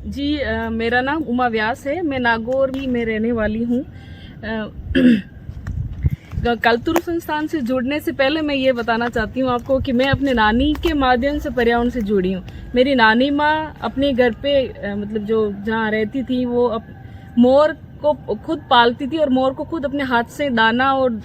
जी मेरा नाम उमा व्यास है। मैं नागौर में रहने वाली हूँ। कल्तुरु संस्थान से जुड़ने से पहले मैं ये बताना चाहती हूँ आपको कि मैं अपने नानी के माध्यम से पर्यावरण से जुड़ी हूँ। मेरी नानी माँ अपने घर पे मतलब जो जहाँ रहती थी वो मोर को खुद पालती थी और मोर को खुद अपने हाथ से दाना और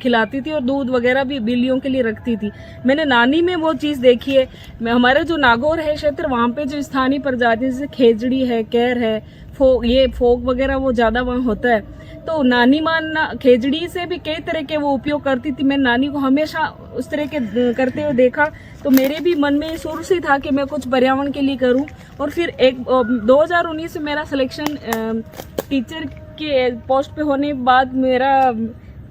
खिलाती थी और दूध वगैरह भी बिल्लियों के लिए रखती थी। मैंने नानी में वो चीज़ देखी है। हमारे जो नागौर है क्षेत्र, वहाँ पे जो स्थानीय प्रजाति जैसे खेजड़ी है, कैर है, फोक वगैरह वो ज़्यादा वहाँ होता है। तो नानी माँ खेजड़ी से भी कई तरह के वो उपयोग करती थी। मैं नानी को हमेशा उस तरह के करते हुए देखा, तो मेरे भी मन में शुरू से था कि मैं कुछ पर्यावरण के लिए करूं। और फिर 2019 में मेरा सिलेक्शन टीचर के पोस्ट पे होने के बाद मेरा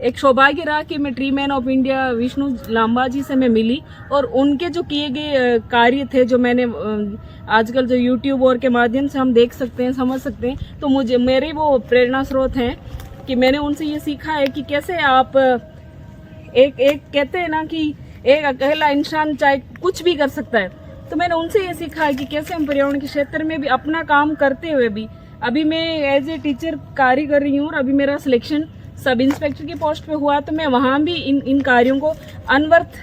एक सौभाग्य रहा कि मैं tree man of India Vishnu Lamba ji से मैं मिली, और उनके जो किए गए कार्य थे जो मैंने आजकल जो यूट्यूब और के माध्यम से हम देख सकते हैं, समझ सकते हैं, तो मुझे मेरे वो प्रेरणा स्रोत हैं कि मैंने उनसे ये सीखा है कि कैसे आप एक कहते हैं ना कि एक अकेला इंसान चाहे कुछ भी कर सकता है। तो मैंने उनसे ये सीखा है कि कैसे हम पर्यावरण के क्षेत्र में भी अपना काम करते हुए भी, अभी मैं एज ए टीचर कार्य कर रही हूँ और अभी मेरा सिलेक्शन सब इंस्पेक्टर की पोस्ट पे हुआ, तो मैं वहाँ भी इन कार्यों को अनवर्थ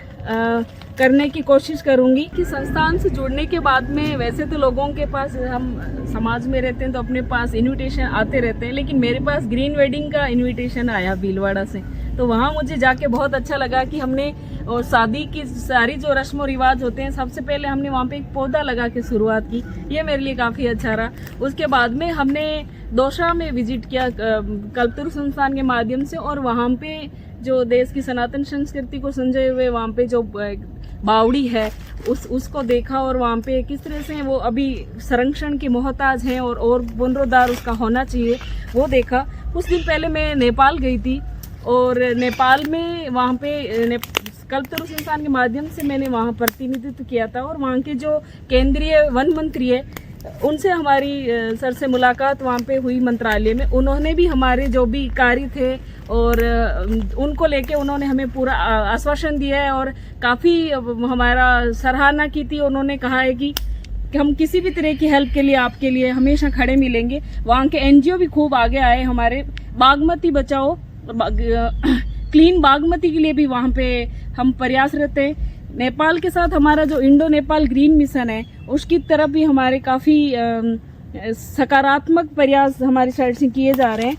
करने की कोशिश करूँगी। कि संस्थान से जुड़ने के बाद में वैसे तो लोगों के पास, हम समाज में रहते हैं तो अपने पास इनविटेशन आते रहते हैं, लेकिन मेरे पास ग्रीन वेडिंग का इनविटेशन आया भीलवाड़ा से। तो वहाँ मुझे जाके बहुत अच्छा लगा कि हमने, और शादी की सारी जो रस्म और रिवाज होते हैं, सबसे पहले हमने वहाँ पे एक पौधा लगा के शुरुआत की। ये मेरे लिए काफ़ी अच्छा रहा। उसके बाद में हमने दौसा में विजिट किया कल्तुरु संस्थान के माध्यम से, और वहाँ पे जो देश की सनातन संस्कृति को संजोए हुए वहाँ पे जो बावड़ी है उसको देखा, और वहाँ पे किस तरह से वो अभी संरक्षण की मोहताज हैं और पुनरुद्धार उसका होना चाहिए वो देखा। कुछ दिन पहले मैं नेपाल गई थी, और नेपाल में वहाँ पे कल्तुरु संस्थान के माध्यम से मैंने वहाँ प्रतिनिधित्व किया था, और वहाँ के जो केंद्रीय वन मंत्री है उनसे हमारी सर से मुलाकात वहाँ पे हुई मंत्रालय में। उन्होंने भी हमारे जो भी कार्य थे और उनको लेके उन्होंने हमें पूरा आश्वासन दिया है और काफ़ी हमारा सराहना की थी। उन्होंने कहा है कि हम किसी भी तरह की हेल्प के लिए आपके लिए हमेशा खड़े मिलेंगे। वहाँ के एनजीओ भी खूब आगे आए। हमारे बागमती बचाओ, क्लीन बागमती के लिए भी वहाँ पे हम प्रयासरत हैं। नेपाल के साथ हमारा जो इंडो नेपाल ग्रीन मिशन है उसकी तरफ भी हमारे काफ़ी सकारात्मक प्रयास हमारी साइड से किए जा रहे हैं।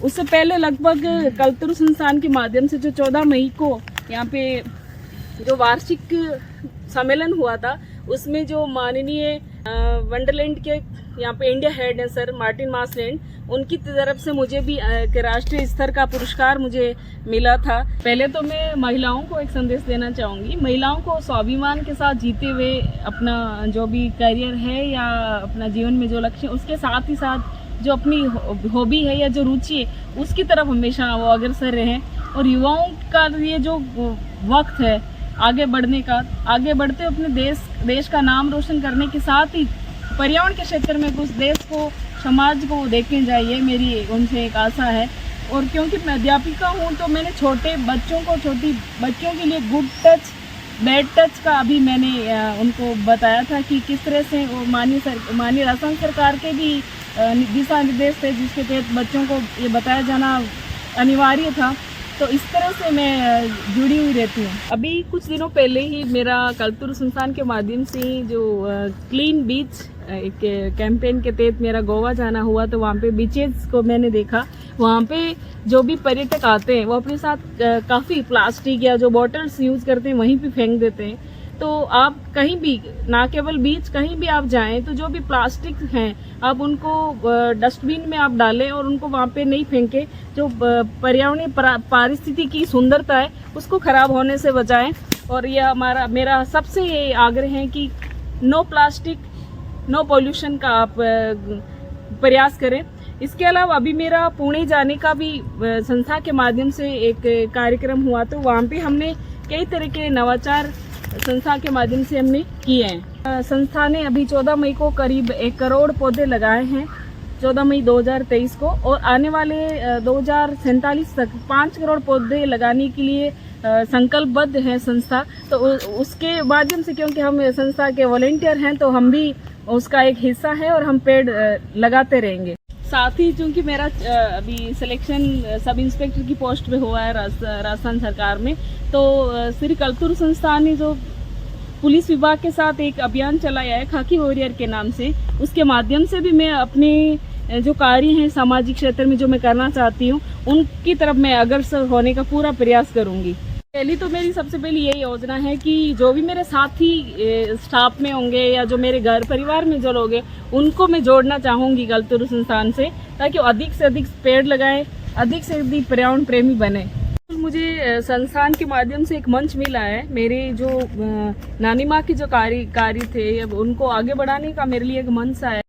उससे पहले लगभग कल्तुरु संस्थान के माध्यम से जो 14 मई को यहाँ पे जो वार्षिक सम्मेलन हुआ था, उसमें जो माननीय वंडरलैंड के यहाँ पे इंडिया हेड है सर मार्टिन मासलैंड, उनकी तरफ से मुझे भी राष्ट्रीय स्तर का पुरस्कार मुझे मिला था। पहले तो मैं महिलाओं को एक संदेश देना चाहूँगी। महिलाओं को स्वाभिमान के साथ जीते हुए अपना जो भी करियर है या अपना जीवन में जो लक्ष्य है, उसके साथ ही साथ जो अपनी हॉबी है या जो रुचि है उसकी तरफ हमेशा वो अग्रसर रहें। और युवाओं का ये जो वक्त है आगे बढ़ने का, आगे बढ़ते अपने देश का नाम रोशन करने के साथ ही पर्यावरण के क्षेत्र में कुछ देश को, समाज को देखने जाइए, मेरी उनसे एक आशा है। और क्योंकि मैं अध्यापिका हूँ तो मैंने छोटी बच्चों के लिए गुड टच बैड टच का अभी मैंने उनको बताया था कि किस तरह से वो माननीय राजस्थान सरकार के भी दिशा निर्देश थे जिसके तहत बच्चों को ये बताया जाना अनिवार्य था। तो इस तरह से मैं जुड़ी हुई रहती हूँ। अभी कुछ दिनों पहले ही मेरा कल्तुरु संस्थान के माध्यम से जो क्लीन बीच एक कैंपेन के तहत मेरा गोवा जाना हुआ, तो वहाँ पे बीचेस को मैंने देखा। वहाँ पे जो भी पर्यटक आते हैं वो अपने साथ काफ़ी प्लास्टिक या जो बॉटल्स यूज़ करते हैं वहीं पे फेंक देते हैं। तो आप कहीं भी, ना केवल बीच, कहीं भी आप जाएं तो जो भी प्लास्टिक हैं आप उनको डस्टबिन में आप डालें और उनको वहाँ पे नहीं फेंकें। जो पर्यावरणीय पारिस्थिति की सुंदरता है उसको ख़राब होने से बचाएं। और यह मेरा सबसे ये आग्रह है कि नो प्लास्टिक नो पॉल्यूशन का आप प्रयास करें। इसके अलावा अभी मेरा पुणे जाने का भी संस्था के माध्यम से एक कार्यक्रम हुआ, तो वहाँ पे हमने कई तरह के नवाचार संस्था के माध्यम से हमने किए हैं। संस्था ने अभी 14 मई को करीब 1 करोड़ पौधे लगाए हैं 14 मई 2023 को, और आने वाले 2047 तक 5 करोड़ पौधे लगाने के लिए संकल्पबद्ध है संस्था। तो उसके माध्यम से, क्योंकि हम संस्था के वॉलेंटियर हैं, तो हम भी उसका एक हिस्सा है और हम पेड़ लगाते रहेंगे। साथ ही चूंकि मेरा अभी सिलेक्शन सब इंस्पेक्टर की पोस्ट पे हुआ है राजस्थान सरकार में, तो श्री कल्तुरु संस्थान ने जो पुलिस विभाग के साथ एक अभियान चलाया है खाकी वॉरियर के नाम से, उसके माध्यम से भी मैं अपने जो कार्य हैं सामाजिक क्षेत्र में जो मैं करना चाहती हूँ उनकी तरफ मैं अग्रसर होने का पूरा प्रयास करूँगी। पहली तो मेरी सबसे पहली यही योजना है कि जो भी मेरे साथी स्टाफ में होंगे या जो मेरे घर परिवार में जो लोग हैं उनको मैं जोड़ना चाहूँगी कल्तुरु संस्थान से, ताकि वो अधिक से अधिक पेड़ लगाएं, अधिक से अधिक पर्यावरण प्रेमी बने। मुझे संस्थान के माध्यम से एक मंच मिला है। मेरे जो नानी माँ की जो कार्य थे, अब उनको आगे बढ़ाने का मेरे लिए एक मंच आया।